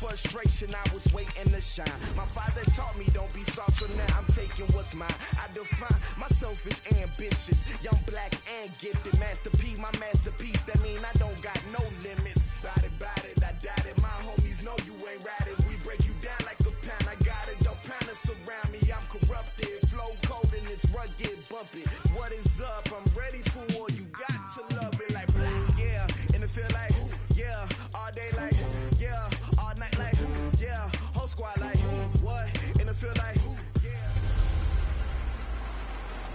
Frustration, I was waiting to shine. My father taught me don't be soft, so now I'm taking what's mine. I define myself as ambitious, young, black, and gifted. Master P, my masterpiece. That mean I don't got no limits. Bout it, I doubt it. My homies know you ain't ratted. We break you down like a pound. I got it, don't pound us around me. I'm corrupted, flow cold and it's rugged, bumpy. What is up? I'm ready for war. You got to love it like yeah, and it feel like yeah, all day like yeah. Night like, yeah, whole squad like, what, and it feel like, yeah.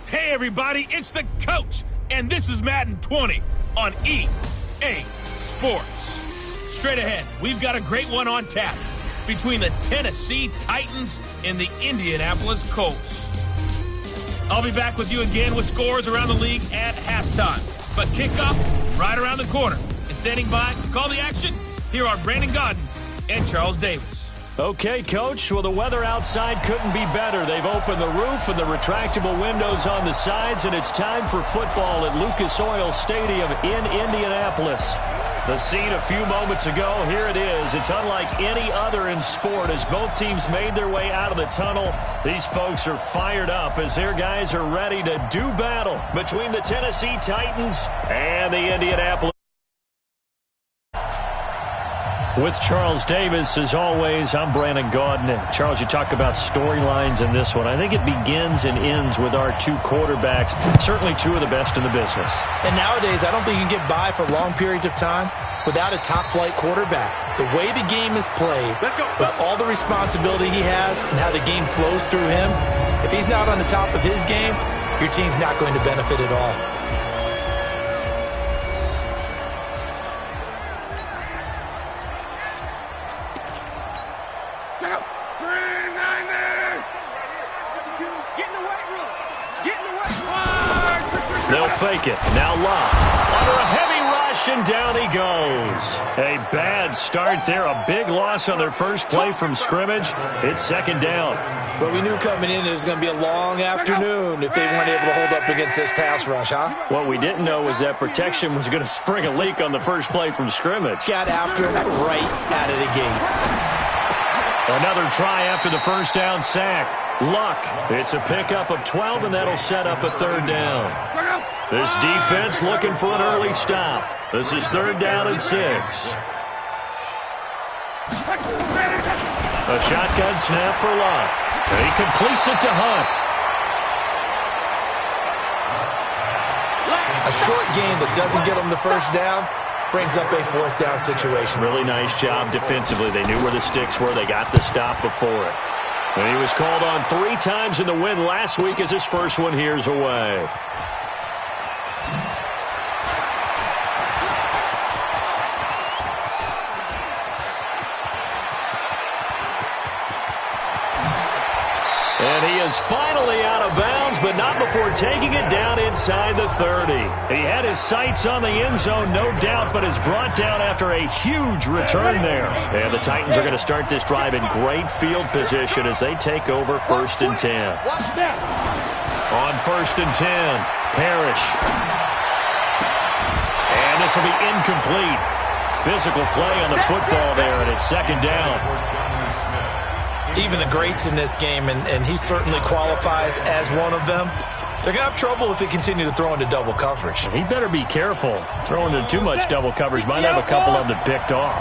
Hey everybody, it's the coach, and this is Madden 20 on EA Sports. Straight ahead, we've got a great one on tap between the Tennessee Titans and the Indianapolis Colts. I'll be back with you again with scores around the league at halftime, but kickoff right around the corner. And standing by to call the action, here are Brandon Godden and Charles Davis. Okay, Coach. Well, the weather outside couldn't be better. They've opened the roof and the retractable windows on the sides, and it's time for football at Lucas Oil Stadium in Indianapolis. The scene a few moments ago, here it is. It's unlike any other in sport as both teams made their way out of the tunnel. These folks are fired up as their guys are ready to do battle between the Tennessee Titans and the Indianapolis. With Charles Davis, as always, I'm Brandon Gaudin. Charles, you talk about storylines in this one. I think it begins and ends with our two quarterbacks, certainly two of the best in the business. And nowadays, I don't think you can get by for long periods of time without a top-flight quarterback. The way the game is played, with all the responsibility he has and how the game flows through him, if he's not on the top of his game, your team's not going to benefit at all. They'll fake it. Now Love. Under a heavy rush, and down he goes. A bad start there. A big loss on their first play from scrimmage. It's second down. But we knew coming in it was going to be a long afternoon if they weren't able to hold up against this pass rush, huh? What we didn't know was that protection was going to spring a leak on the first play from scrimmage. Got after it right out of the gate. Another try after the first down sack. Luck. It's a pickup of 12, and that'll set up a third down. This defense looking for an early stop. This is third down and 6. A shotgun snap for Luck. He completes it to Hunt. A short gain that doesn't get him the first down brings up a fourth down situation. Really nice job defensively. They knew where the sticks were. They got the stop before it. And he was called on 3 times in the win last week as his first one here's away. And he is finally out of bounds, but not before taking it down inside the 30. He had his sights on the end zone, no doubt, but is brought down after a huge return there. And the Titans are going to start this drive in great field position as they take over 1st and 10. On 1st and 10, Parrish. And this will be incomplete. Physical play on the football there, and it's second down. Even the greats in this game, and he certainly qualifies as one of them, they're going to have trouble if they continue to throw into double coverage. He better be careful. Throwing into too much double coverage might have a couple of them picked off.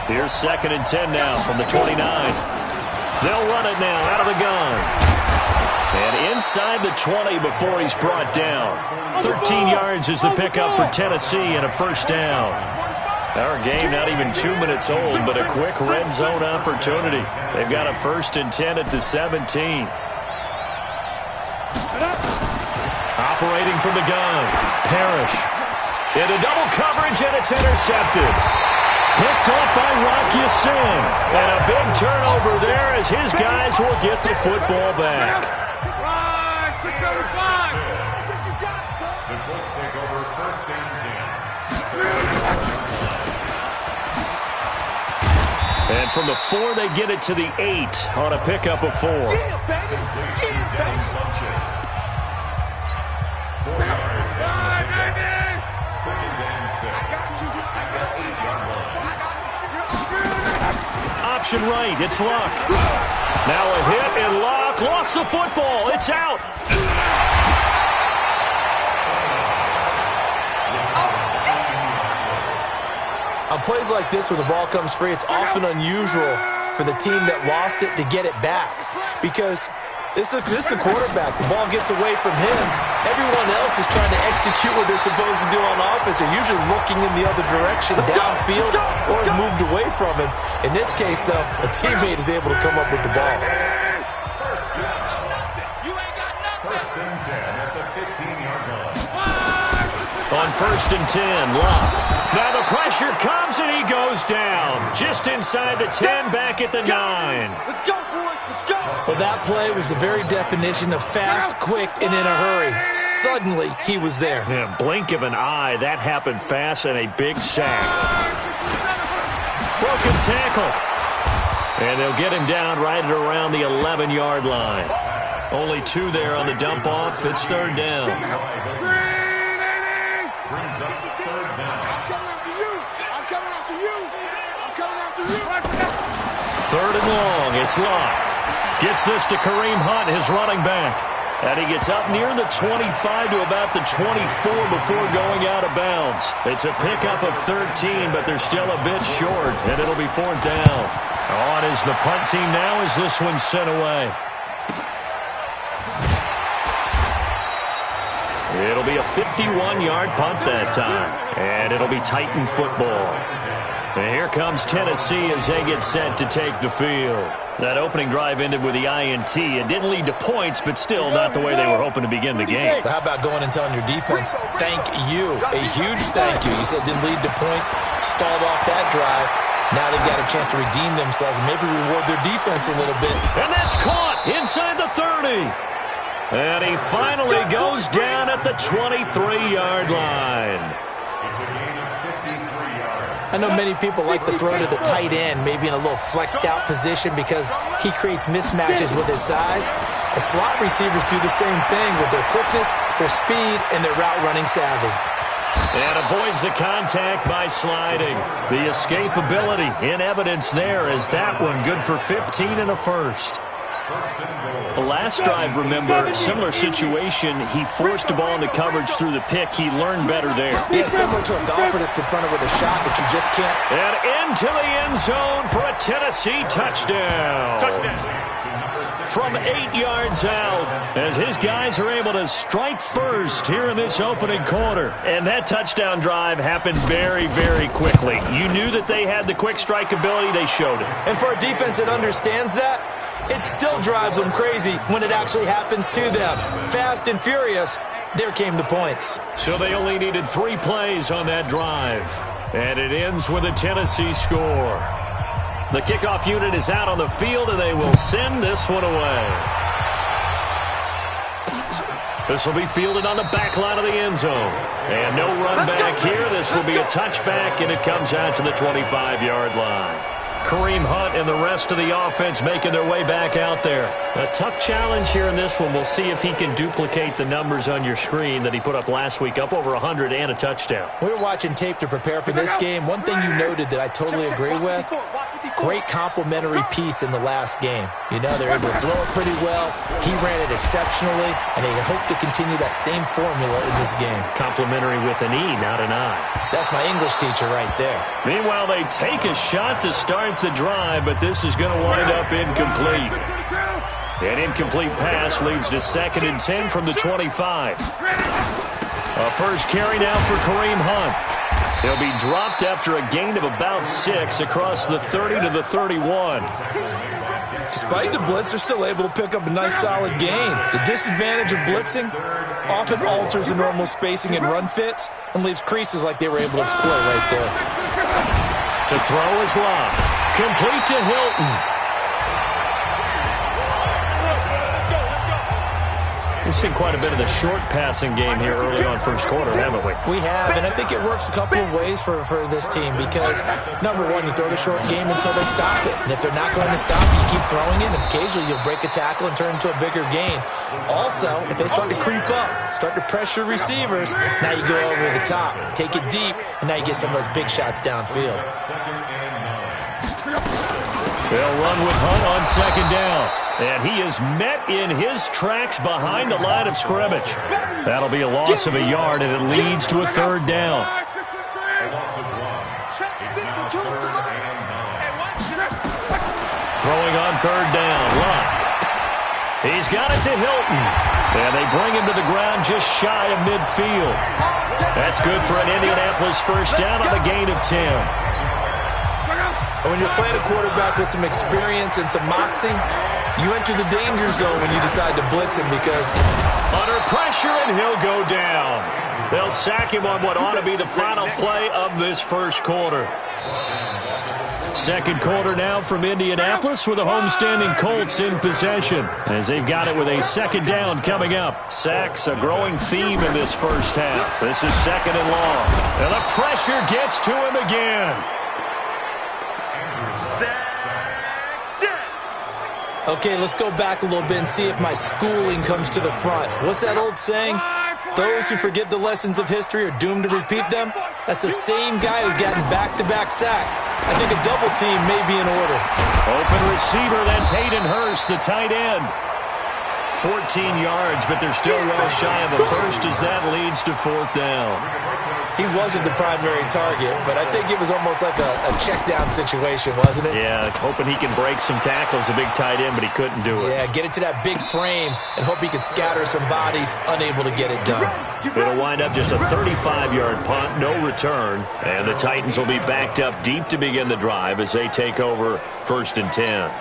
Here's 2nd and 10 now from the 29. They'll run it now out of the gun. And inside the 20 before he's brought down. 13 yards is the pickup for Tennessee and a first down. Our game not even 2 minutes old, but a quick red zone opportunity. They've got a 1st and 10 at the 17. Operating from the gun, Parrish. Into double coverage, and it's intercepted. Picked up by Rock Ya-Sin. And a big turnover there as his guys will get the football back. The Colts take over 1st and 10. And from the 4, they get it to the 8 on a pickup of 4. Yeah, baby. Yeah, baby. 4 yards. 2nd and 6. option right. It's Luck. Now a hit, and Luck lost the football. It's out. On plays like this where the ball comes free, it's often unusual for the team that lost it to get it back, because this is a quarterback. The ball gets away from him. Everyone else is trying to execute what they're supposed to do on offense. They're usually looking in the other direction, downfield, or moved away from him. In this case, though, a teammate is able to come up with the ball. First and 10 at the 15-yard line. On 1st and 10, Luck. Now the pressure comes, and he goes down. Just inside the 10, back at the 9. Let's go, boys. Let's go. Well, that play was the very definition of fast, quick, and in a hurry. Suddenly, he was there. Yeah, blink of an eye. That happened fast, and a big sack. Broken tackle. And they'll get him down right at around the 11-yard line. Only 2 there on the dump off. It's 3rd down. Brings up 3rd down. I'm coming after you. I'm coming after you. I'm coming after you. 3rd and long. It's Luck. Gets this to Kareem Hunt, his running back. And he gets up near the 25 to about the 24 before going out of bounds. It's a pickup of 13, but they're still a bit short, and it'll be 4th down. On is the punt team now as this one's sent away. It'll be a 51-yard punt that time, and it'll be Titan football. And here comes Tennessee as they get set to take the field. That opening drive ended with the INT. It didn't lead to points, but still not the way they were hoping to begin the game. But how about going and telling your defense, thank you, a huge thank you. You said it didn't lead to points, stalled off that drive. Now they've got a chance to redeem themselves and maybe reward their defense a little bit. And that's caught inside the 30. And he finally goes down at the 23-yard line. It's a gain of 53 yards. I know many people like to throw to the tight end, maybe in a little flexed out position because he creates mismatches with his size. The slot receivers do the same thing with their quickness, their speed, and their route running savvy. And avoids the contact by sliding. The escapability in evidence there as that one good for 15 and a first. The last drive, remember, similar situation. He forced the ball into coverage through the pick. He learned better there. Yeah, similar to a golfer that's confronted with a shot that you just can't. And into the end zone for a Tennessee touchdown. From 8 yards out, as his guys are able to strike first here in this opening quarter. And that touchdown drive happened very, very quickly. You knew that they had the quick strike ability. They showed it. And for a defense that understands that, it still drives them crazy when it actually happens to them. Fast and furious, there came the points. So they only needed 3 plays on that drive. And it ends with a Tennessee score. The kickoff unit is out on the field, and they will send this one away. This will be fielded on the back line of the end zone. And no run back here. This will be a touchback, and it comes out to the 25-yard line. Kareem Hunt and the rest of the offense making their way back out there. A tough challenge here in this one. We'll see if he can duplicate the numbers on your screen that he put up last week, up over 100 and a touchdown. We were watching tape to prepare for this game. One thing you noted that I totally agree with, great complimentary piece in the last game. You know, they're able to throw it pretty well. He ran it exceptionally, and they hope to continue that same formula in this game. Complimentary with an E, not an I. That's my English teacher right there. Meanwhile, they take a shot to start the drive, but this is going to wind up incomplete. An incomplete pass leads to 2nd and 10 from the 25. A first carry now for Kareem Hunt. He'll be dropped after a gain of about 6 across the 30 to the 31. Despite the blitz, they're still able to pick up a nice solid gain. The disadvantage of blitzing often alters the normal spacing and run fits and leaves creases like they were able to exploit right there. To throw is Love. Complete to Hilton. We've seen quite a bit of the short passing game here early on first quarter, haven't we? We have, and I think it works a couple of ways for this team because, number one, you throw the short game until they stop it. And if they're not going to stop it, you keep throwing it, and occasionally you'll break a tackle and turn into a bigger gain. Also, if they start to creep up, start to pressure receivers, now you go over the top, take it deep, and now you get some of those big shots downfield. They'll run with Hunt on second down. And he is met in his tracks behind the line of scrimmage. That'll be a loss of a yard, and it leads to a third down. Throwing on third down, Luck. He's got it to Hilton. And they bring him to the ground just shy of midfield. That's good for an Indianapolis first down on the gain of 10. When you're playing a quarterback with some experience and some moxie, you enter the danger zone when you decide to blitz him because under pressure, and he'll go down. They'll sack him on what ought to be the final play of this first quarter. Second quarter now from Indianapolis with the homestanding Colts in possession as they've got it with a second down coming up. Sacks a growing theme in this first half. This is second and long. And the pressure gets to him again. Okay, let's go back a little bit and see if my schooling comes to the front. What's that old saying? Those who forget the lessons of history are doomed to repeat them. That's the same guy who's gotten back-to-back sacks. I think a double team may be in order. Open receiver, that's Hayden Hurst, the tight end. 14 yards, but they're still well shy of the first as that leads to fourth down. He wasn't the primary target, but I think it was almost like a check-down situation, wasn't it? Yeah, hoping he can break some tackles, a big tight end, but he couldn't do it. Yeah, get it to that big frame and hope he can scatter some bodies, unable to get it done. It'll wind up just a 35-yard punt, no return, and the Titans will be backed up deep to begin the drive as they take over first and 10.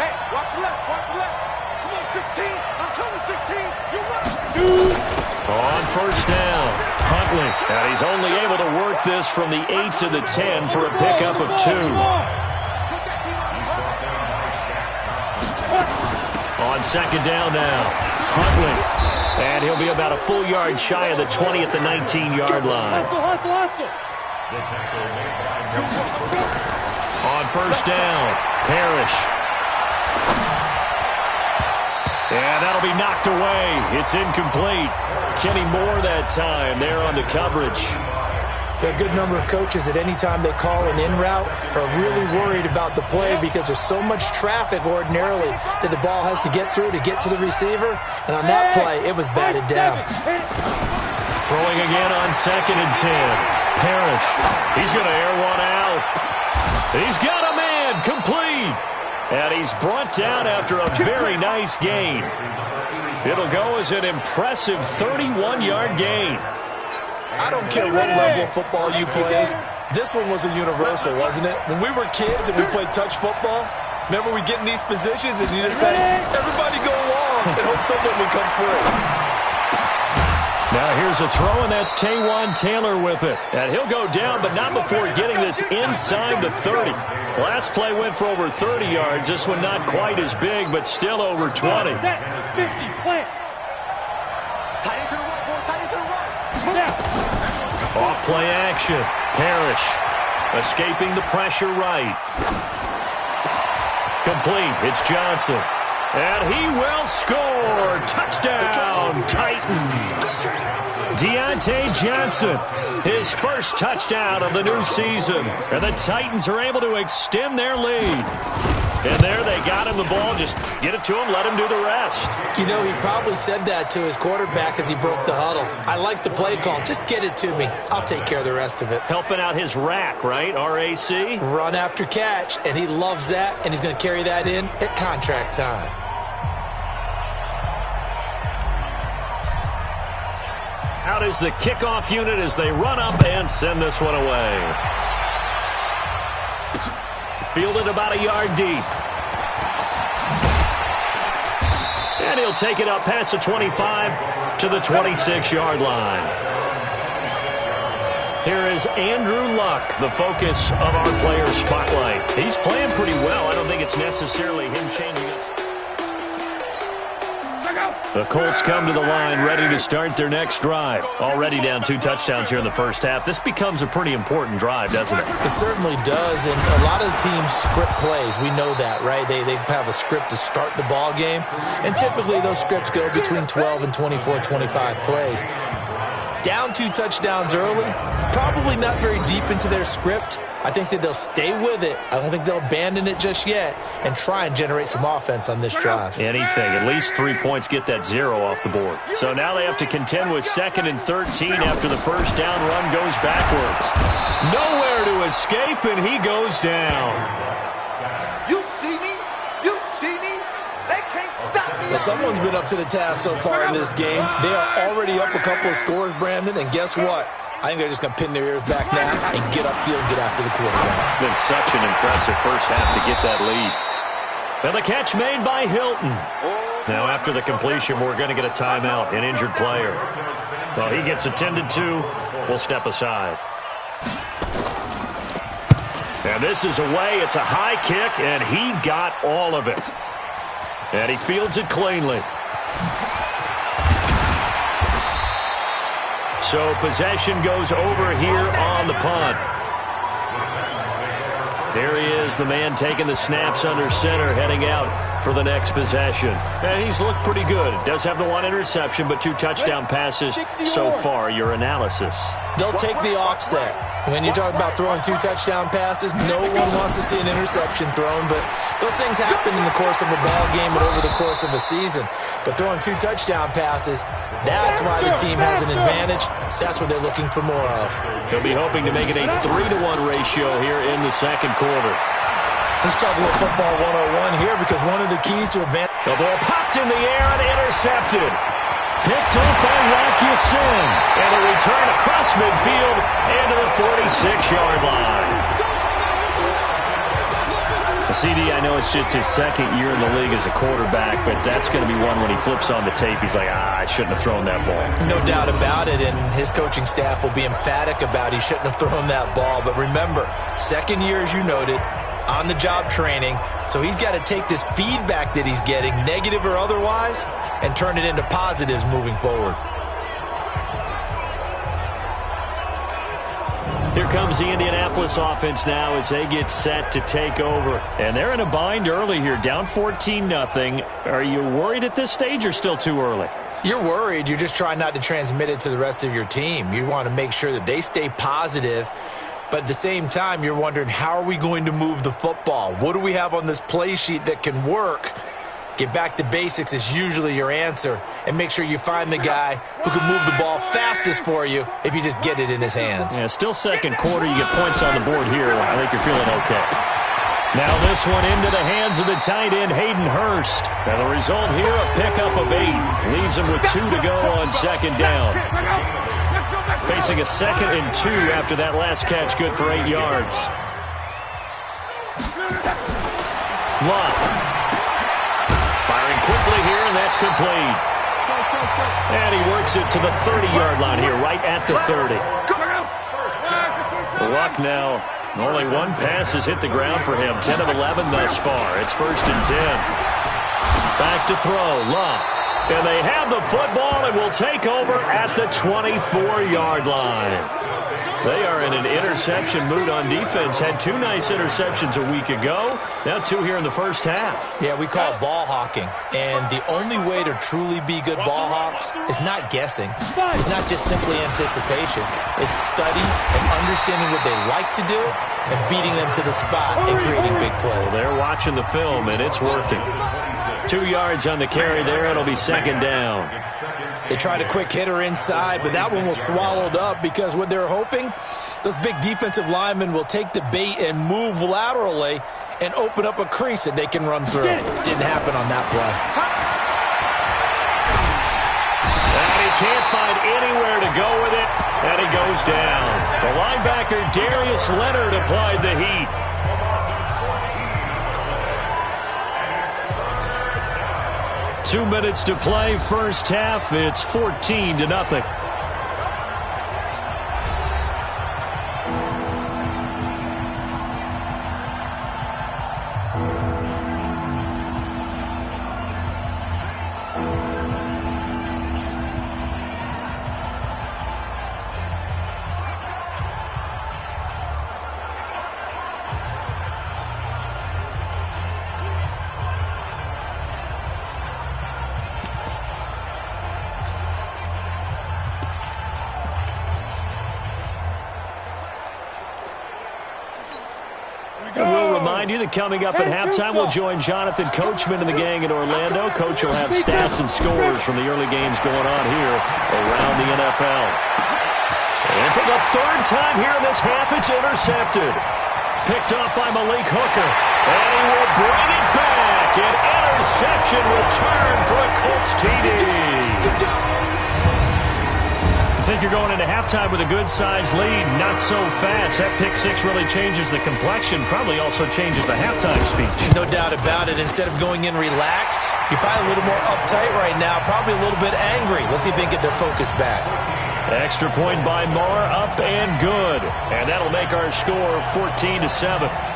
Hey, watch the left, watch the left. Come on, 16. I'm coming, 16. You're right. On first down, Huntley. And he's only able to work this from the 8 to the 10 for a pickup of 2. On second down now, Huntley. And he'll be about a full yard shy of the 20 at the 19-yard line. On first down, Parrish. And that'll be knocked away. It's incomplete. Kenny Moore that time there on the coverage. There are a good number of coaches at any time they call an in route are really worried about the play because there's so much traffic ordinarily that the ball has to get through to get to the receiver. And on that play, it was batted down. Throwing again on second and 10. Parrish. He's going to air one out. He's got a man. Complete. And he's brought down after a very nice gain. It'll go as an impressive 31-yard gain. I don't care what level of football you play. This one was a universal, wasn't it? When we were kids and we played touch football, remember we get in these positions and you just say, everybody go along and hope something would come through. Now here's a throw, and that's Taywan Taylor with it. And he'll go down, but not before getting this inside the 30. Last play went for over 30 yards. This one not quite as big, but still over 20. 50, plant. Tight end to the right, boy. Tight end to the right. Off play action. Parrish escaping the pressure right. Complete. It's Johnson. And he will score. Touchdown, Titans. Deontay Johnson, his first touchdown of the new season. And the Titans are able to extend their lead. And there they got him the ball. Just get it to him, let him do the rest. You know, he probably said that to his quarterback as he broke the huddle. I like the play call. Just get it to me. I'll take care of the rest of it. Helping out his rack, right? RAC? Run after catch. And he loves that, and he's going to carry that in at contract time. Out is the kickoff unit as they run up and send this one away. Fielded about a yard deep. And he'll take it up past the 25 to the 26-yard line. Here is Andrew Luck, the focus of our player spotlight. He's playing pretty well. I don't think it's necessarily him changing it. The Colts come to the line ready to start their next drive. Already down 2 touchdowns here in the first half. This becomes a pretty important drive, doesn't it? It certainly does, and a lot of the teams script plays. We know that, right? They have a script to start the ball game, and typically those scripts go between 12 and 24, 25 plays. Down 2 touchdowns early, probably not very deep into their script, I think that they'll stay with it. I don't think they'll abandon it just yet and try and generate some offense on this drive. Anything. At least 3 points get that 0 off the board. So now they have to contend with 2nd and 13 after the first down run goes backwards. Nowhere to escape, and he goes down. You see me? You see me? They can't stop me. Well, someone's been up to the task so far in this game. They are already up a couple of scores, Brandon, and guess what? I think they're just going to pin their ears back now and get upfield and get after the quarterback. Been such an impressive first half to get that lead. And the catch made by Hilton. Now after the completion, we're going to get a timeout, an injured player. Well, he gets attended to. We'll step aside. And this is away. It's a high kick, and he got all of it. And he fields it cleanly. So possession goes over here on the punt. There he is, the man taking the snaps under center, heading out for the next possession. And he's looked pretty good. Does have the 1 interception, but 2 touchdown passes so far. Your analysis? They'll take the offset. When you talk about throwing 2 touchdown passes, no one wants to see an interception thrown, but those things happen in the course of a ball game and over the course of a season. But throwing 2 touchdown passes, that's why the team has an advantage. That's what they're looking for more of. He'll be hoping to make it a 3-to-1 ratio here in the second quarter. Let's talk a little football 101 here, because one of the keys to advance. The ball popped in the air and intercepted. Picked up by Rocky Sin. And a return across midfield into the 46-yard line. CD, I know it's just his second year in the league as a quarterback, but that's going to be one when he flips on the tape, he's like, I shouldn't have thrown that ball. No doubt about it, and his coaching staff will be emphatic about he shouldn't have thrown that ball. But remember, second year, as you noted, on-the-job training, so he's got to take this feedback that he's getting, negative or otherwise, and turn it into positives moving forward. Here comes the Indianapolis offense now as they get set to take over. And they're in a bind early here, down 14-0. Are you worried at this stage or still too early? You're worried. You're just trying not to transmit it to the rest of your team. You want to make sure that they stay positive. But at the same time, you're wondering, how are we going to move the football? What do we have on this play sheet that can work? Get back to basics is usually your answer. And make sure you find the guy who can move the ball fastest for you if you just get it in his hands. Yeah, still second quarter. You get points on the board here. I think you're feeling okay. Now this one into the hands of the tight end, Hayden Hurst. And the result here, a pickup of 8. Leaves him with 2 to go on second down. Facing a 2nd and 2 after that last catch, good for 8 yards. Love. Firing quickly here, and that's complete. And he works it to the 30-yard line here, right at the 30. Luck now. Only 1 pass has hit the ground for him. 10 of 11 thus far. It's 1st and 10. Back to throw. Luck. And they have the football and will take over at the 24-yard line. They are in an interception mood on defense. Had 2 nice interceptions a week ago. Now 2 here in the first half. Yeah, we call it ball hawking. And the only way to truly be good ball hawks is not guessing. It's not just simply anticipation. It's study and understanding what they like to do and beating them to the spot and creating big plays. Well, they're watching the film, and it's working. 2 yards on the carry there. It'll be second down. They tried a quick hitter inside, but that one was swallowed up because what they're hoping, those big defensive linemen will take the bait and move laterally and open up a crease that they can run through. Didn't happen on that play. And he can't find anywhere to go with it, and he goes down. The linebacker, Darius Leonard, applied the heat. Two minutes to play, first half. It's 14-0. remind you that coming up at halftime, we'll join Jonathan Coachman and the gang in Orlando. Coach will have stats and scores from the early games going on here around the NFL. And for the third time here in this half, it's intercepted. Picked off by Malik Hooker. And he will bring it back. An interception return for a Colts TD. I think you're going into halftime with a good-sized lead. Not so fast. That pick six really changes the complexion. Probably also changes the halftime speech. No doubt about it. Instead of going in relaxed, you're probably a little more uptight right now. Probably a little bit angry. Let's see if they can get their focus back. Extra point by Marr, up and good. And that'll make our score 14-7.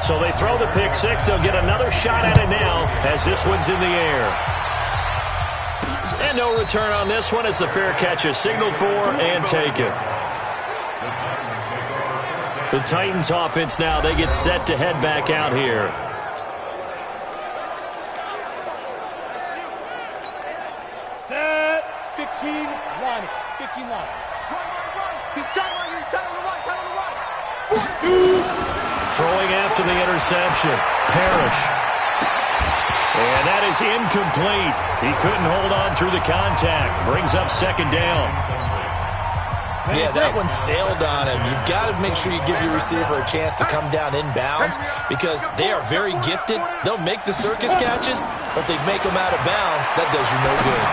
So they throw the pick six. They'll get another shot at it now as this one's in the air. And no return on this one as the fair catch is signaled for and taken. The Titans offense now, they get set to head back out here. Set. 15 line. 15 line. He's time right here. He's time on the right. Time on the right. 4-2. Throwing after the interception. Parrish. And that is incomplete. He couldn't hold on through the contact. Brings up second down. Yeah, that one sailed on him. You've got to make sure you give your receiver a chance to come down inbounds because they are very gifted. They'll make the circus catches, but they make them out of bounds. That does you no good.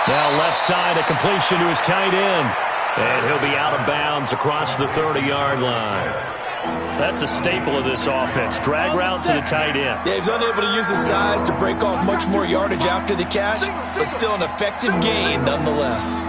Now left side, a completion to his tight end. And he'll be out of bounds across the 30-yard line. That's a staple of this offense. Drag route to the tight end. Yeah, he's unable to use his size to break off much more yardage after the catch, but still an effective gain nonetheless.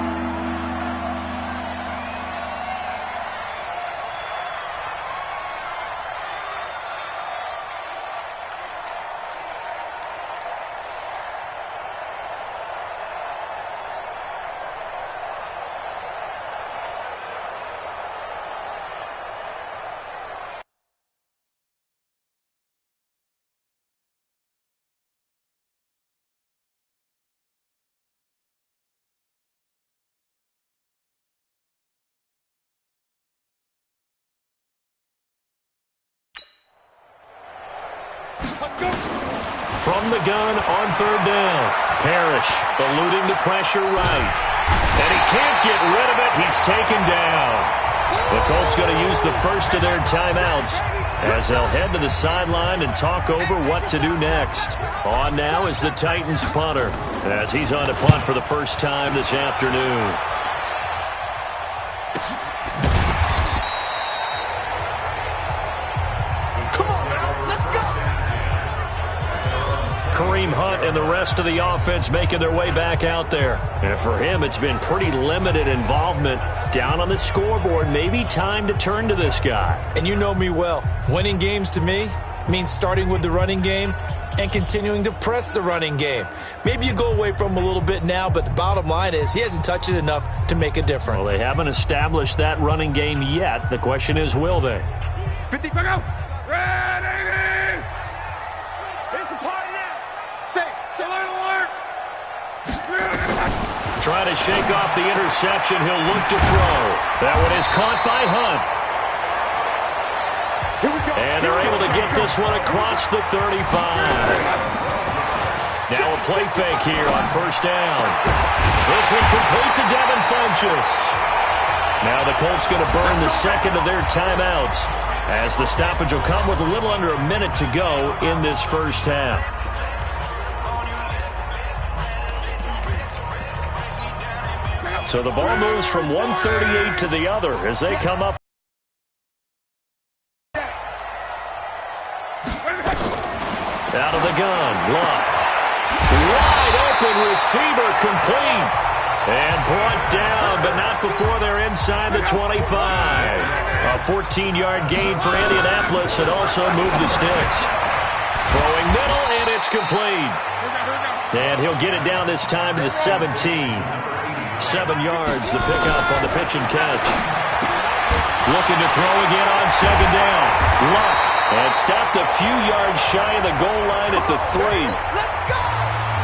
From the gun on third down. Parrish eluding the pressure right. And he can't get rid of it. He's taken down. The Colts going to use the first of their timeouts as they'll head to the sideline and talk over what to do next. On now is the Titans punter as he's on to punt for the first time this afternoon. Kareem Hunt and the rest of the offense making their way back out there. And for him, it's been pretty limited involvement. Down on the scoreboard, maybe time to turn to this guy. And you know me well. Winning games to me means starting with the running game and continuing to press the running game. Maybe you go away from him a little bit now, but the bottom line is he hasn't touched it enough to make a difference. Well, they haven't established that running game yet. The question is, will they? 50, go! Ready! It's a party now! Say, alert! Trying to shake off the interception. He'll look to throw. That one is caught by Hunt. Here we go. And they're able to get this one across the 35. Now a play fake here on first down. This one complete to Devin Funchess. Now the Colts going to burn the second of their timeouts as the stoppage will come with a little under a minute to go in this first half. So the ball moves from 138 to the other as they come up. Out of the gun, Luck. Wide open receiver, complete. And brought down, but not before they're inside the 25. A 14-yard gain for Indianapolis and also moved the sticks. Throwing middle, and it's complete. And he'll get it down this time to the 17. 7 yards, the pickup on the pitch and catch. Looking to throw again on second down. Luck. And stopped a few yards shy of the goal line at the 3.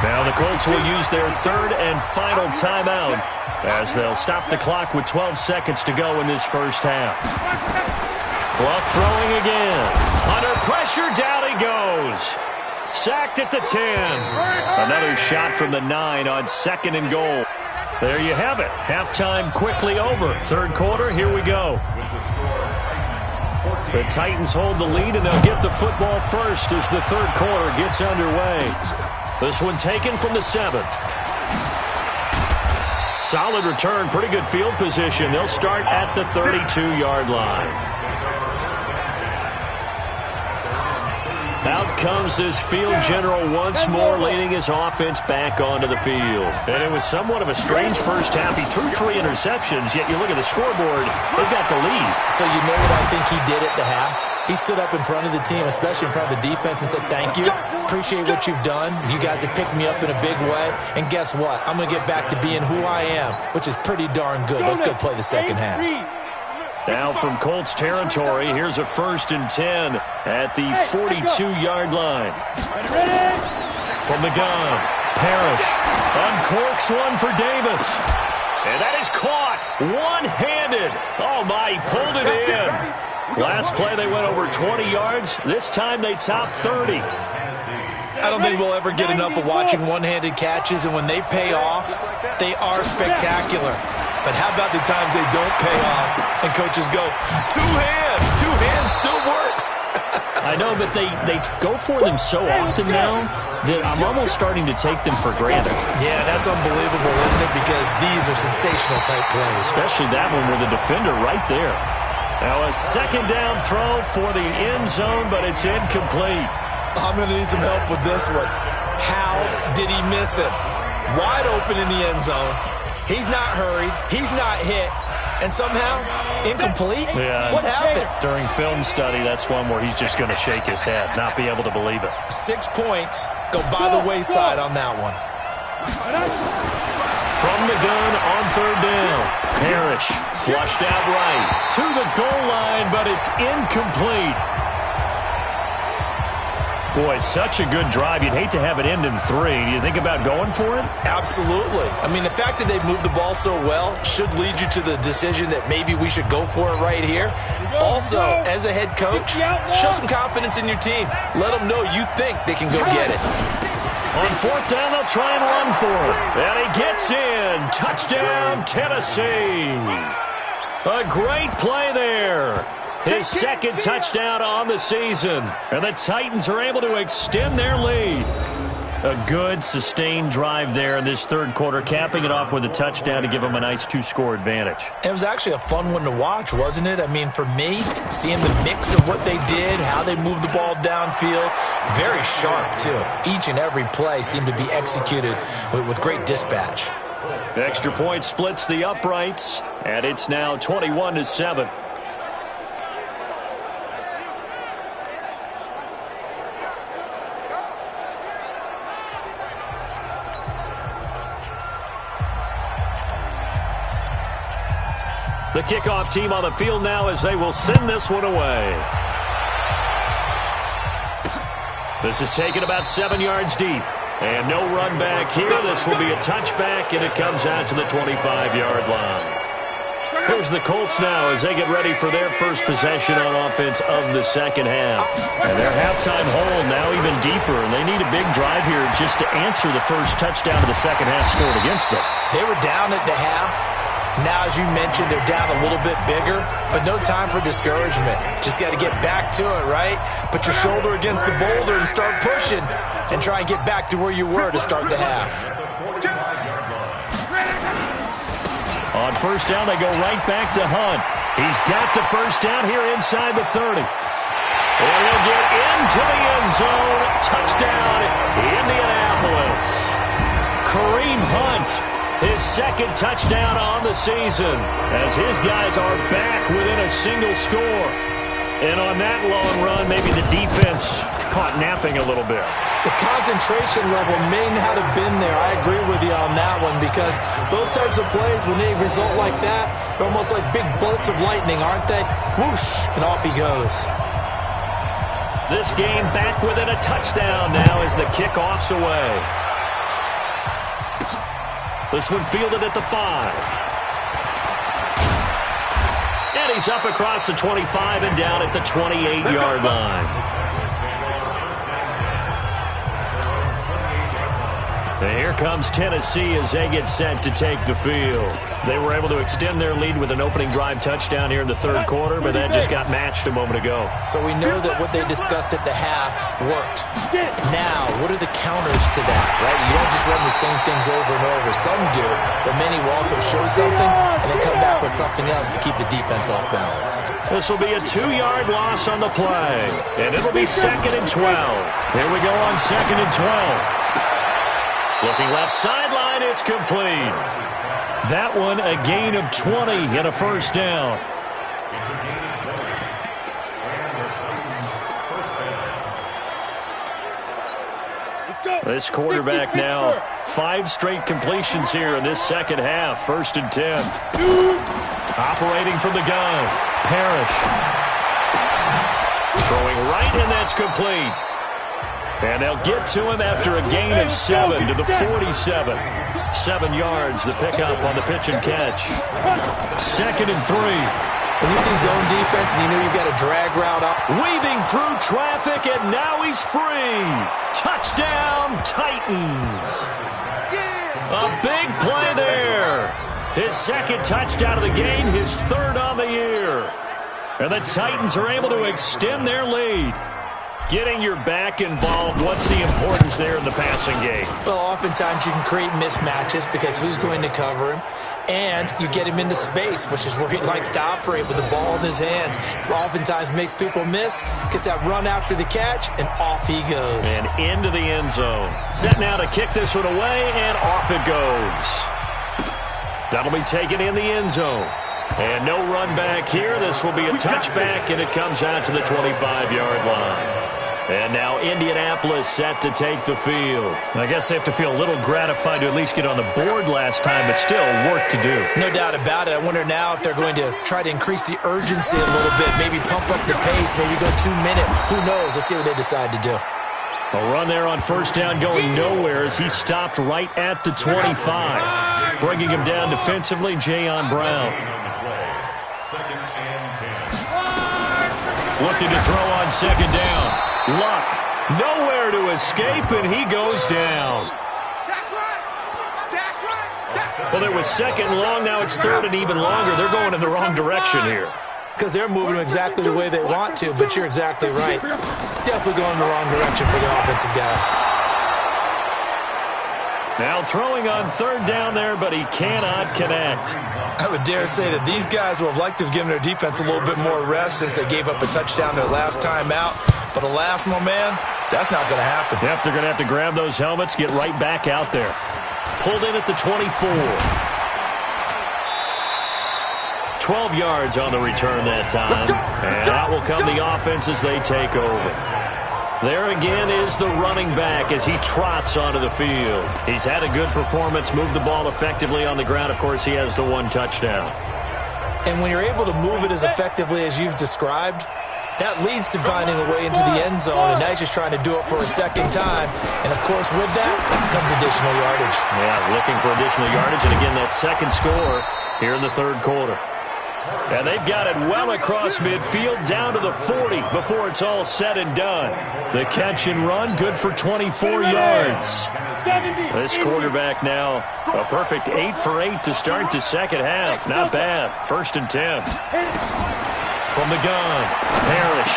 Now the Colts will use their third and final timeout as they'll stop the clock with 12 seconds to go in this first half. Clock throwing again. Under pressure, down he goes. Sacked at the 10. Another shot from the 9 on 2nd and goal. There you have it. Halftime quickly over. Third quarter, here we go. The Titans hold the lead, and they'll get the football first as the third quarter gets underway. This one taken from the 7th. Solid return, pretty good field position. They'll start at the 32-yard line. Out comes this field general once more, leading his offense back onto the field. And it was somewhat of a strange first half. He threw 3 interceptions, yet you look at the scoreboard, they've got the lead. So you know what I think he did at the half? He stood up in front of the team, especially in front of the defense, and said, thank you. Appreciate what you've done. You guys have picked me up in a big way. And guess what? I'm going to get back to being who I am, which is pretty darn good. Let's go play the second half. Now from Colts territory, here's a 1st and 10 at the 42-yard line. From the gun, Parrish uncorks one for Davis. And that is caught one-handed. Oh, my, he pulled it in. Last play, they went over 20 yards. This time, they topped 30. I don't think we'll ever get enough of watching one-handed catches, and when they pay off, they are spectacular. But how about the times they don't pay off and coaches go, 2 hands, 2 hands still works. I know, but they go for them so often now that I'm almost starting to take them for granted. Yeah, that's unbelievable, isn't it? Because these are sensational type plays. Especially that one with the defender right there. Now a 2nd down throw for the end zone, but it's incomplete. I'm going to need some help with this one. How did he miss it? Wide open in the end zone. He's not hurried. He's not hit. And somehow, incomplete? Yeah. What happened? During film study, that's one where he's just going to shake his head, not be able to believe it. 6 points go by the wayside on that one. From the gun on 3rd down. Parrish flushed out right to the goal line, but it's incomplete. Boy, such a good drive. You'd hate to have it end in 3. Do you think about going for it? Absolutely. I mean, the fact that they've moved the ball so well should lead you to the decision that maybe we should go for it right here. Also, as a head coach, show some confidence in your team. Let them know you think they can go get it. On 4th down, they'll try and run for it. And he gets in. Touchdown, Tennessee. A great play there. His 2nd touchdown on the season. And the Titans are able to extend their lead. A good, sustained drive there in this 3rd quarter, capping it off with a touchdown to give them a nice 2-score advantage. It was actually a fun one to watch, wasn't it? I mean, for me, seeing the mix of what they did, how they moved the ball downfield, very sharp, too. Each and every play seemed to be executed with great dispatch. The extra point splits the uprights, and it's now 21-7. The kickoff team on the field now as they will send this one away. This is taken about 7 yards deep. And no run back here. This will be a touchback, and it comes out to the 25-yard line. Here's the Colts now as they get ready for their first possession on offense of the second half. And their halftime hole now even deeper, and they need a big drive here just to answer the first touchdown of the second half scored against them. They were down at the half. Now, as you mentioned, they're down a little bit bigger, but no time for discouragement. Just got to get back to it, right? Put your shoulder against the boulder and start pushing and try and get back to where you were to start the half. On 1st down, they go right back to Hunt. He's got the 1st down here inside the 30. And he'll get into the end zone. Touchdown, Indianapolis. Kareem Hunt. His 2nd touchdown on the season as his guys are back within a single score. And on that long run, maybe the defense caught napping a little bit. The concentration level may not have been there. I agree with you on that one because those types of plays, when they result like that, they're almost like big bolts of lightning, aren't they? Whoosh, and off he goes. This game back within a touchdown now as the kickoff's away. This one fielded at the 5. And he's up across the 25 and down at the 28-yard line. And here comes Tennessee as they get set to take the field. They were able to extend their lead with an opening drive touchdown here in the third quarter, but that just got matched a moment ago. So we know that what they discussed at the half worked. Now, what are the counters to that, right? You don't just run the same things over and over. Some do, but many will also show something and then come back with something else to keep the defense off balance. This will be a 2-yard loss on the play, and it'll be 2nd and 12. Here we go on 2nd and 12. Looking left sideline, it's complete. That one a gain of 20 and a first down. This quarterback now 5 straight completions here in this second half. 1st and 10. Operating from the gun. Parrish. Throwing right, and that's complete. And they'll get to him after a gain of 7 to the 47. 7 yards, the pickup on the pitch and catch. 2nd and 3. When you see zone defense and you know you've got a drag route up. Weaving through traffic, and now he's free. Touchdown, Titans. A big play there. His 2nd touchdown of the game, his 3rd on the year. And the Titans are able to extend their lead. Getting your back involved, what's the importance there in the passing game? Well, oftentimes you can create mismatches because who's going to cover him? And you get him into space, which is where he likes to operate with the ball in his hands. Oftentimes makes people miss, gets that run after the catch, and off he goes. And into the end zone. Set now to kick this one away, and off it goes. That'll be taken in the end zone. And no run back here. This will be a touchback, and it comes out to the 25-yard line. And now Indianapolis set to take the field. I guess they have to feel a little gratified to at least get on the board last time, but still work to do. No doubt about it. I wonder now if they're going to try to increase the urgency a little bit, maybe pump up the pace, maybe go 2-minute. Who knows? Let's see what they decide to do. A run there on 1st down going nowhere as he stopped right at the 25. Bringing him down defensively, Jayon Brown. Looking to throw on 2nd down. Luck, nowhere to escape, and he goes down. Well, it was 2nd and long, now it's 3rd and even longer. They're going in the wrong direction here. Because they're moving exactly the way they want to, but you're exactly right. Definitely going in the wrong direction for the offensive guys. Now throwing on 3rd down there, but he cannot connect. I would dare say that these guys would have liked to have given their defense a little bit more rest since they gave up a touchdown their last time out. But alas, my man, that's not going to happen. Yep, they're going to have to grab those helmets, get right back out there. Pulled in at the 24. 12 yards on the return that time. And out will come the offense as they take over. There again is the running back as he trots onto the field. He's had a good performance, moved the ball effectively on the ground. Of course, he has the 1 touchdown. And when you're able to move it as effectively as you've described, that leads to finding a way into the end zone, and now he's just trying to do it for a 2nd time. And, of course, with that comes additional yardage. Yeah, looking for additional yardage. And, again, that 2nd score here in the 3rd quarter. And they've got it well across midfield down to the 40 before it's all said and done. The catch and run, good for 24 yards. This quarterback now a perfect 8 for 8 to start the second half. Not bad. 1st and 10. From the gun, Parrish.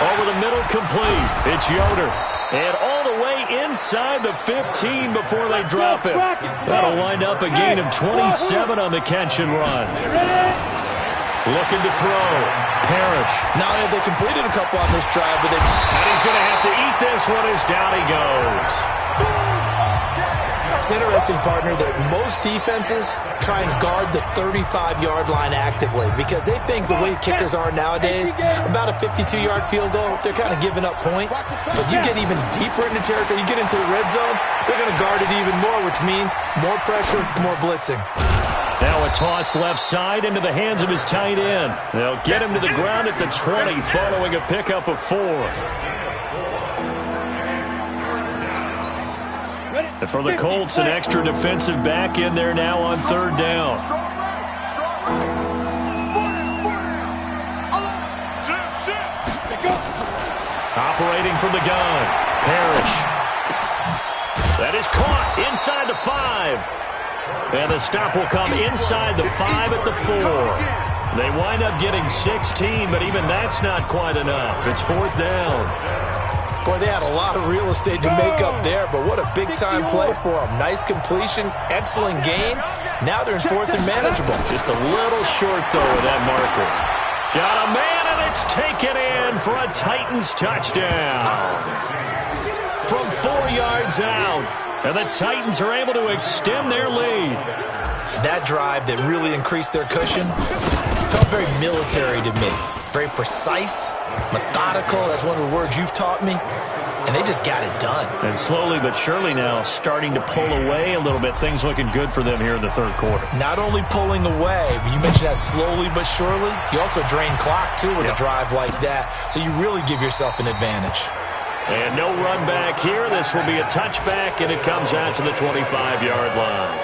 Over the middle, complete. It's Yoder. And all the way inside the 15 before they drop him. That'll wind up a gain of 27 on the catch and run. Looking to throw. Parrish. Not only have they completed a couple on this drive, but and he's going to have to eat this one as down he goes. It's interesting, partner, that most defenses try and guard the 35-yard line actively because they think the way kickers are nowadays, about a 52-yard field goal, they're kind of giving up points. But you get even deeper into territory, you get into the red zone, they're going to guard it even more, which means more pressure, more blitzing. Now a toss left side into the hands of his tight end. They'll get him to the ground at the 20 following a pickup of 4. Ready? And for the Colts, an extra defensive back in there now on third down. Operating from the gun, Parrish. That is caught inside the 5. And the stop will come inside the 5 at the 4. They wind up getting 16, but even that's not quite enough. It's fourth down. Boy, they had a lot of real estate to make up there, but what a big-time play for them. Nice completion, excellent game. Now they're in fourth and manageable. Just a little short, though, with that marker. Got a man, and it's taken in for a Titans touchdown. From 4 yards out, and the Titans are able to extend their lead. That drive that really increased their cushion felt very military to me. Very precise, methodical. That's one of the words you've taught me. And they just got it done. And slowly but surely now starting to pull away a little bit. Things looking good for them here in the third quarter. Not only pulling away, but you mentioned that slowly but surely. You also drain clock, too, with a drive like that. So you really give yourself an advantage. And no run back here. This will be a touchback, and it comes out to the 25-yard line.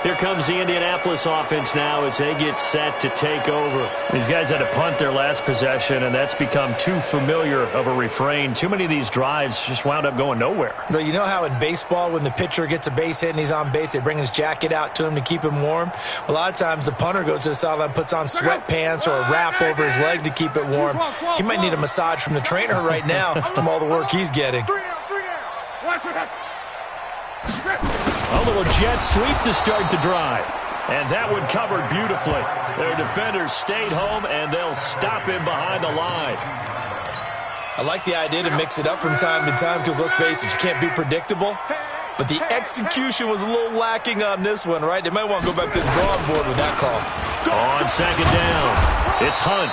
Here comes the Indianapolis offense now as they get set to take over. These guys had to punt their last possession, and that's become too familiar of a refrain. Too many of these drives just wound up going nowhere. But you know how in baseball when the pitcher gets a base hit and he's on base, they bring his jacket out to him to keep him warm? A lot of times the punter goes to the sideline, puts on sweatpants or a wrap over his leg to keep it warm. He might need a massage from the trainer right now from all the work he's getting. A little jet sweep to start the drive. And that one covered beautifully. Their defenders stayed home, and they'll stop him behind the line. I like the idea to mix it up from time to time because, let's face it, you can't be predictable. But the execution was a little lacking on this one, right? They might want to go back to the drawing board with that call. On second down, it's Hunt.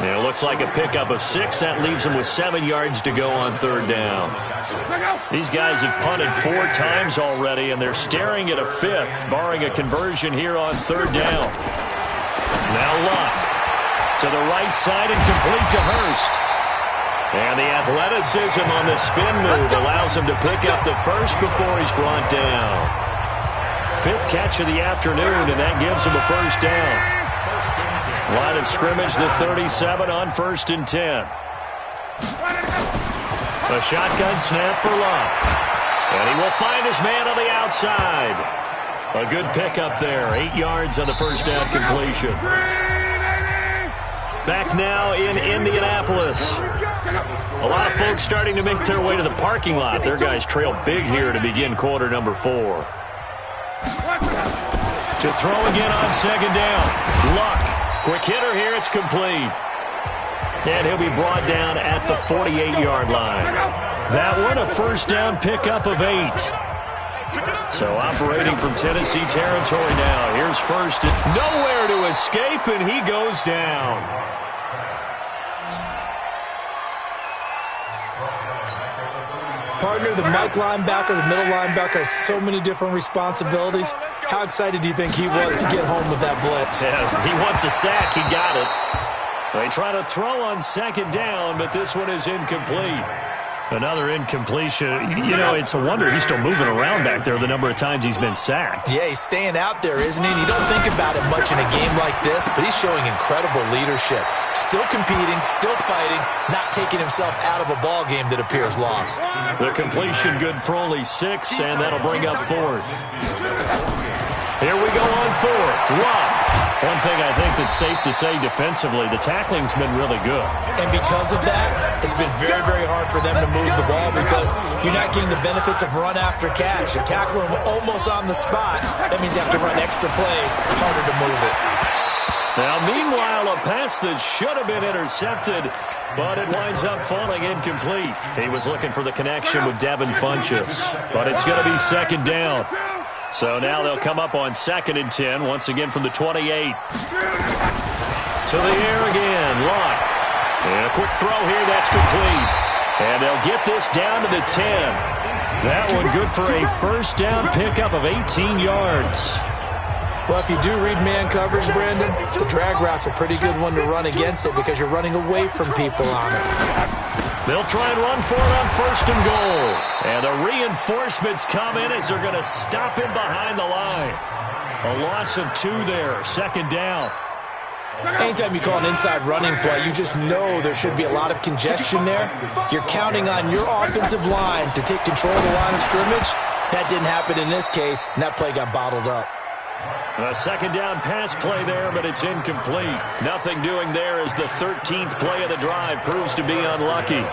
And it looks like a pickup of 6. That leaves them with 7 yards to go on third down. These guys have punted 4 times already, and they're staring at a 5th, barring a conversion here on third down. Now Luck to the right side and complete to Hurst. And the athleticism on the spin move allows him to pick up the first before he's brought down. 5th catch of the afternoon, and that gives him a first down. Line of scrimmage, the 37 on 1st and 10. A shotgun snap for Luck. And he will find his man on the outside. A good pickup there. 8 yards on the first down completion. Back now in Indianapolis. A lot of folks starting to make their way to the parking lot. Their guys trail big here to begin quarter number 4. To throw again on second down. Luck. Quick hitter here, it's complete. And he'll be brought down at the 48-yard line. That one, a first down pickup of 8. So operating from Tennessee territory now. Here's first. Nowhere to escape, and he goes down. Partner, the Mike linebacker, the middle linebacker has so many different responsibilities. How excited do you think he was to get home with that blitz? Yeah, he wants a sack. He got it. They try to throw on second down, but this one is incomplete. Another incompletion. You know, it's a wonder he's still moving around back there the number of times he's been sacked. Yeah, he's staying out there, isn't he? And you don't think about it much in a game like this, but he's showing incredible leadership. Still competing, still fighting, not taking himself out of a ball game that appears lost. The completion good for only 6, and that'll bring up 4th. Here we go on 4th. Luck. One thing I think that's safe to say defensively, the tackling's been really good. And because of that, it's been very, very hard for them to move the ball because you're not getting the benefits of run after catch. You're tackling them almost on the spot. That means you have to run extra plays, harder to move it. Now, meanwhile, a pass that should have been intercepted, but it winds up falling incomplete. He was looking for the connection with Devin Funchess, but it's going to be second down. So now they'll come up on 2nd and 10, once again from the 28. To the air again, Luck. And a quick throw here, that's complete. And they'll get this down to the 10. That one good for a first down pickup of 18 yards. Well, if you do read man coverage, Brandon, the drag route's a pretty good one to run against it because you're running away from people on it. They'll try and run for it on 1st and goal. And the reinforcements come in as they're going to stop him behind the line. A loss of 2 there, 2nd down. Anytime you call an inside running play, you just know there should be a lot of congestion there. You're counting on your offensive line to take control of the line of scrimmage. That didn't happen in this case, and that play got bottled up. A 2nd down pass play there, but it's incomplete. Nothing doing there as the 13th play of the drive proves to be unlucky.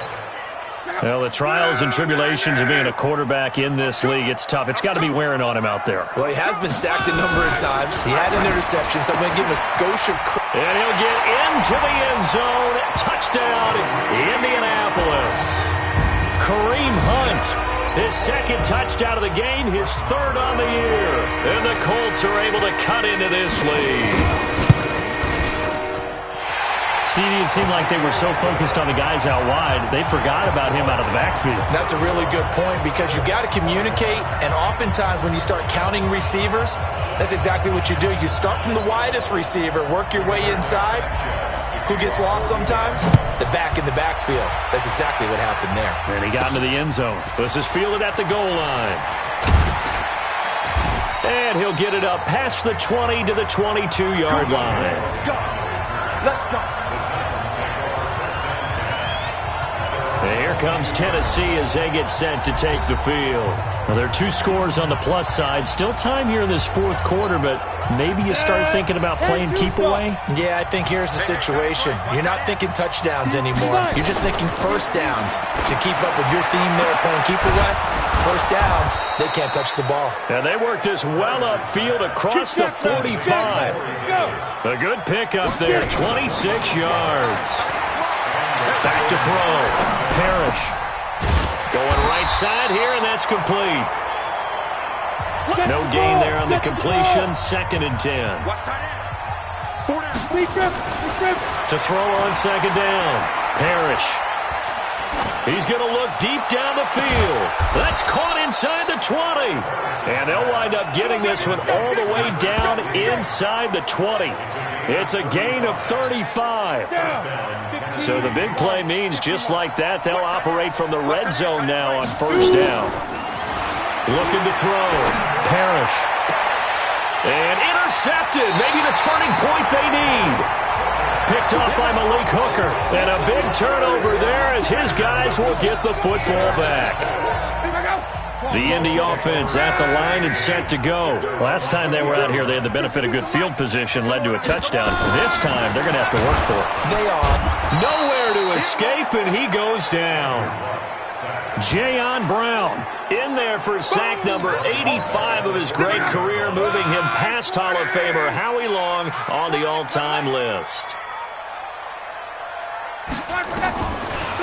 Well, the trials and tribulations of being a quarterback in this league, it's tough. It's got to be wearing on him out there. Well, he has been sacked a number of times. He had an interception, so I'm going to give him a skosh of credit. And he'll get into the end zone. Touchdown, Indianapolis. Kareem Hunt, his 2nd touchdown of the game, his 3rd on the year. And the Colts are able to cut into this lead. CD, it seemed like they were so focused on the guys out wide, they forgot about him out of the backfield. That's a really good point because you've got to communicate, and oftentimes when you start counting receivers, that's exactly what you do. You start from the widest receiver, work your way inside. Who gets lost sometimes? The back in the backfield. That's exactly what happened there. And he got into the end zone. This is fielded at the goal line. And he'll get it up past the 20 to the 22-yard line. Let's go. Let's go. And here comes Tennessee as they get set to take the field. Well, there are 2 scores on the plus side. Still time here in this 4th quarter, but maybe you start thinking about playing keep away? Yeah, I think here's the situation. You're not thinking touchdowns anymore. You're just thinking 1st downs. To keep up with your theme there playing keep away, 1st downs, they can't touch the ball. And they work this well upfield across the 45. A good pickup there, 26 yards. Back to throw. Parrish. Going right side here, and that's complete. No gain there on the completion. 2nd and 10. To throw on 2nd down. Parrish. He's going to look deep down the field. That's caught inside the 20. And they'll wind up getting this one all the way down inside the 20. It's a gain of 35. So the big play means just like that, they'll operate from the red zone now on 1st down. Looking to throw. Parrish. And intercepted. Maybe the turning point they need. Picked off by Malik Hooker. And a big turnover there as his guys will get the football back. The Indy offense at the line and set to go. Last time they were out here, they had the benefit of good field position, led to a touchdown. This time, they're going to have to work for it. They are. Nowhere to escape, and he goes down. Jayon Brown in there for sack number 85 of his great career, moving him past Hall of Famer Howie Long on the all-time list.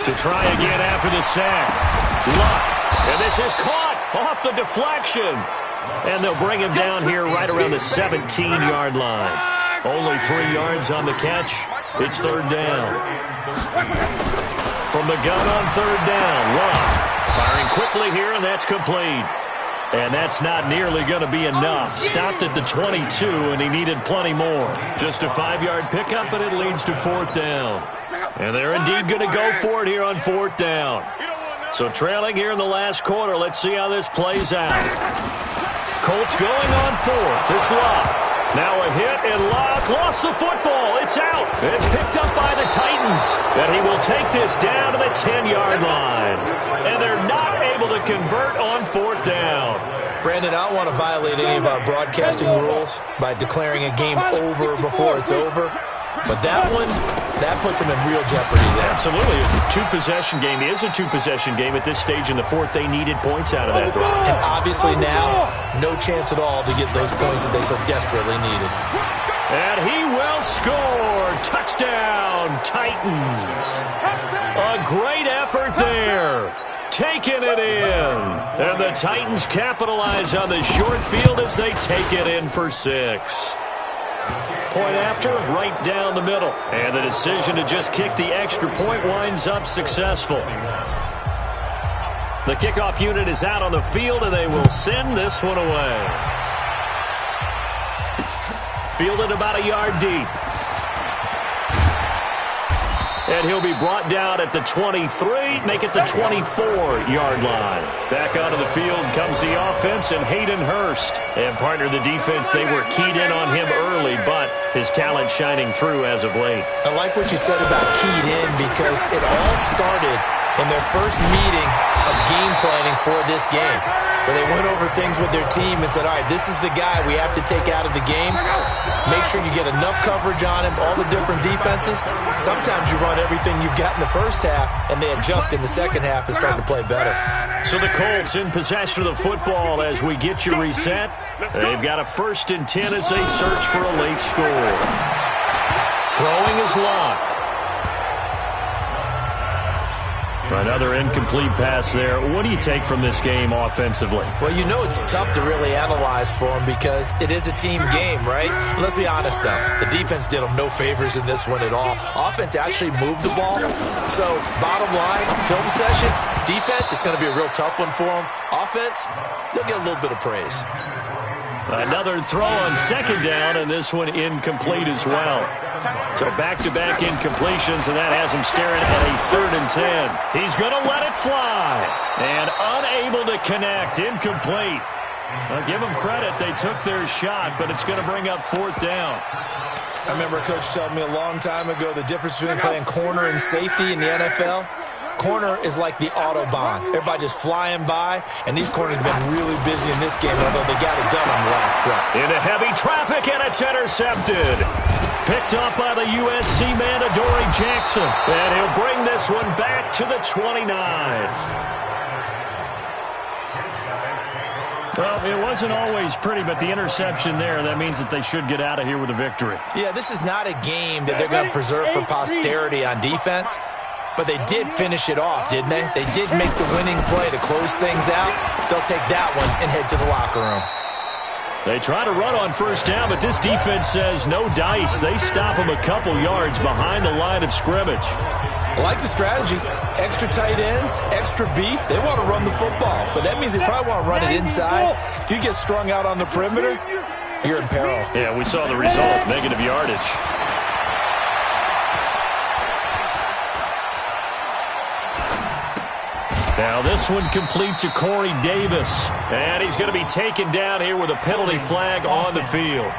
To try again after the sack. Luck. And this is caught off the deflection. And they'll bring him down here right around the 17-yard line. Only 3 yards on the catch. It's 3rd down. From the gun on 3rd down, Luck firing quickly here, and that's complete. And that's not nearly going to be enough. Stopped at the 22, and he needed plenty more. Just a 5-yard pickup, and it leads to 4th down. And they're indeed going to go for it here on 4th down. So trailing here in the last quarter, let's see how this plays out. Colts going on 4th. It's Luck. Now a hit, and Luck lost the football. It's out. It's picked up by the Titans. And he will take this down to the 10-yard line. And they're not able to convert on 4th down. Brandon, I don't want to violate any of our broadcasting rules by declaring a game over before it's over. But that one, that puts him in real jeopardy there. Absolutely. It's a 2-possession game. It is a 2-possession game at this stage in the 4th. They needed points out of that drive. And obviously now, no chance at all to get those points that they so desperately needed. And he will score. Touchdown, Titans. A great effort there. Taking it in. And the Titans capitalize on the short field as they take it in for 6. Point after, right down the middle. And the decision to just kick the extra point winds up successful. The kickoff unit is out on the field, and they will send this one away. Fielded about a yard deep. And he'll be brought down at the 23, make it the 24-yard line. Back onto the field comes the offense and Hayden Hurst. And partner, the defense, they were keyed in on him early, but his talent shining through as of late. I like what you said about keyed in because it all started in their first meeting of game planning for this game, where they went over things with their team and said, all right, this is the guy we have to take out of the game. Make sure you get enough coverage on him, all the different defenses. Sometimes you run everything you've got in the first half, and they adjust in the second half and start to play better. So the Colts in possession of the football as we get you reset. They've got a 1st and 10 as they search for a late score. Throwing is Locke. Another incomplete pass there. What do you take from this game offensively? Well, you know it's tough to really analyze for them because it is a team game, right? Let's be honest, though. The defense did them no favors in this one at all. Offense actually moved the ball. So, bottom line, film session, defense is going to be a real tough one for them. Offense, they'll get a little bit of praise. Another throw on 2nd down, and this one incomplete as well. So back-to-back incompletions, and that has him staring at a 3rd and 10. He's going to let it fly, and unable to connect, incomplete. Well, give them credit. They took their shot, but it's going to bring up 4th down. I remember a coach telling me a long time ago the difference between playing corner and safety in the NFL. Corner is like the Autobahn. Everybody just flying by, and these corners have been really busy in this game, although they got it done on the last play. Into heavy traffic, and it's intercepted. Picked up by the USC man, Adoree Jackson. And he'll bring this one back to the 29. Well, it wasn't always pretty, but the interception there, that means that they should get out of here with a victory. Yeah, this is not a game that they're going to preserve for posterity on defense. But they did finish it off, didn't they? They did make the winning play to close things out. They'll take that one and head to the locker room. They try to run on 1st down, but this defense says no dice. They stop them a couple yards behind the line of scrimmage. I like the strategy. Extra tight ends, extra beef. They want to run the football, but that means they probably want to run it inside. If you get strung out on the perimeter, you're in peril. Yeah, we saw the result, negative yardage. Now this one complete to Corey Davis. And he's going to be taken down here with a penalty flag on the field.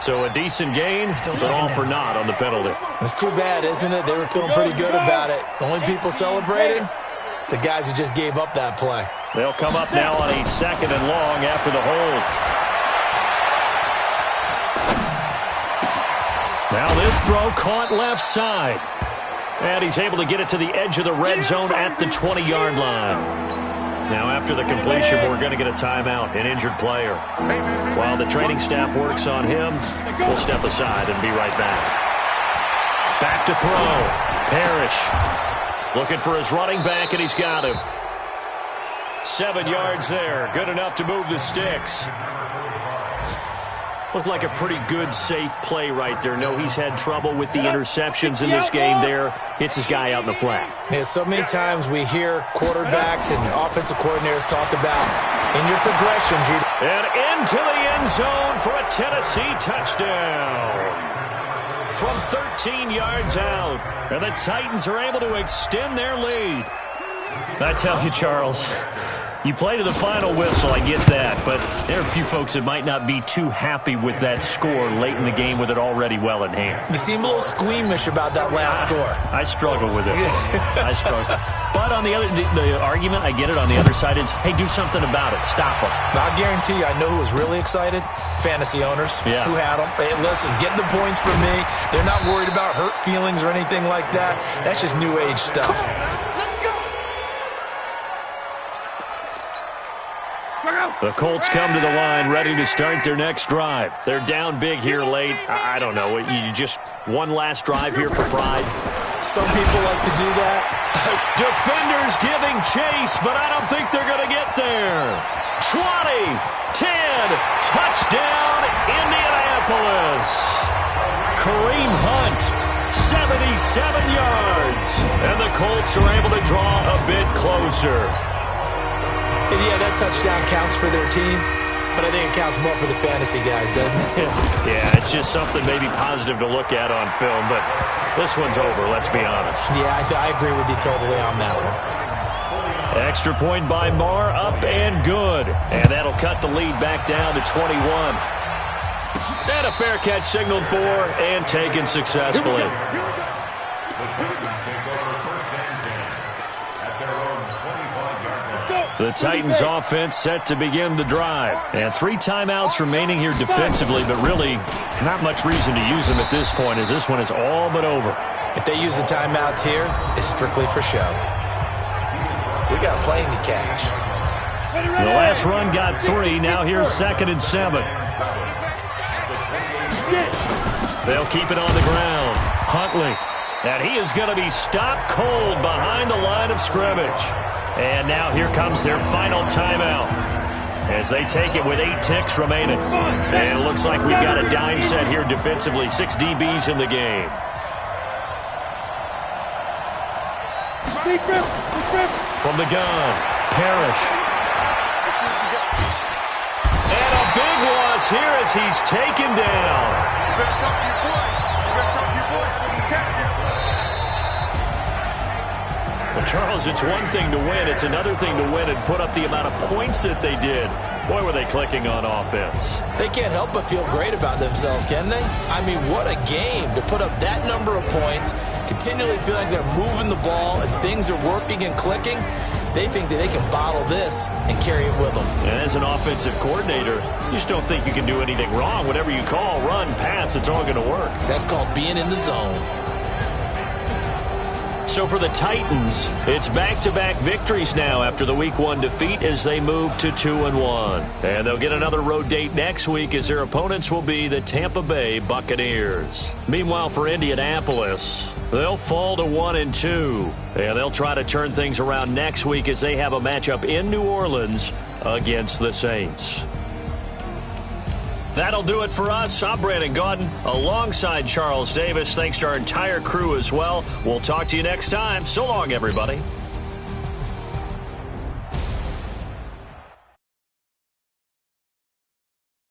So a decent gain, but all for naught on the penalty. It's too bad, isn't it? They were feeling pretty good about it. The only people celebrating, the guys who just gave up that play. They'll come up now on a 2nd and long after the hold. Now this throw caught left side. And he's able to get it to the edge of the red zone at the 20-yard line. Now after the completion, we're going to get a timeout, an injured player. While the training staff works on him, we'll step aside and be right back. Back to throw. Parrish looking for his running back, and he's got him. 7 yards there. Good enough to move the sticks. Looked like a pretty good, safe play right there. No, he's had trouble with the interceptions in this game there. Hits his guy out in the flat. Yeah, so many times we hear quarterbacks and offensive coordinators talk about in your progressions. And into the end zone for a Tennessee touchdown. From 13 yards out. And the Titans are able to extend their lead. I tell you, Charles, you play to the final whistle, I get that, but there are a few folks that might not be too happy with that score late in the game with it already well in hand. You seem a little squeamish about that last score. I struggle with it. I struggle. But on the other, the argument, I get it, on the other side is, hey, do something about it. Stop them. I guarantee you, I know who was really excited. Fantasy owners who had them. Hey, listen, get the points from me. They're not worried about hurt feelings or anything like that. That's just new age stuff. The Colts come to the line ready to start their next drive. They're down big here late. I don't know. You just one last drive here for pride. Some people like to do that. Defenders giving chase, but I don't think they're going to get there. 20, 10, touchdown, Indianapolis. Kareem Hunt, 77 yards. And the Colts are able to draw a bit closer. And yeah, that touchdown counts for their team. but I think it counts more for the fantasy guys, doesn't it? Yeah, it's just something maybe positive to look at on film, but this one's over, let's be honest. Yeah, I agree with you totally on that one. Extra point by Marr, up and good. And that'll cut the lead back down to 21. And a fair catch signaled for and taken successfully. The Titans offense set to begin the drive. And 3 timeouts remaining here defensively, but really not much reason to use them at this point as this one is all but over. If they use the timeouts here, it's strictly for show. We got plenty to cash. The last run got 3. Now here's 2nd and 7. They'll keep it on the ground. Huntley. And he is going to be stopped cold behind the line of scrimmage. And now here comes their final timeout as they take it with 8 ticks remaining. And it looks like we've got a dime set here defensively. 6 DBs in the game. From the gun, Parrish. And a big loss here as he's taken down. Well, Charles, it's one thing to win. It's another thing to win and put up the amount of points that they did. Boy, were they clicking on offense. They can't help but feel great about themselves, can they? I mean, what a game to put up that number of points, continually feel like they're moving the ball and things are working and clicking. They think that they can bottle this and carry it with them. And as an offensive coordinator, you just don't think you can do anything wrong. Whatever you call, run, pass, it's all going to work. That's called being in the zone. So for the Titans, it's back-to-back victories now after the Week 1 defeat as they move to 2-1. And they'll get another road date next week as their opponents will be the Tampa Bay Buccaneers. Meanwhile, for Indianapolis, they'll fall to 1-2. And they'll try to turn things around next week as they have a matchup in New Orleans against the Saints. That'll do it for us. I'm Brandon Gaudin alongside Charles Davis. Thanks to our entire crew as well. We'll talk to you next time. So long, everybody.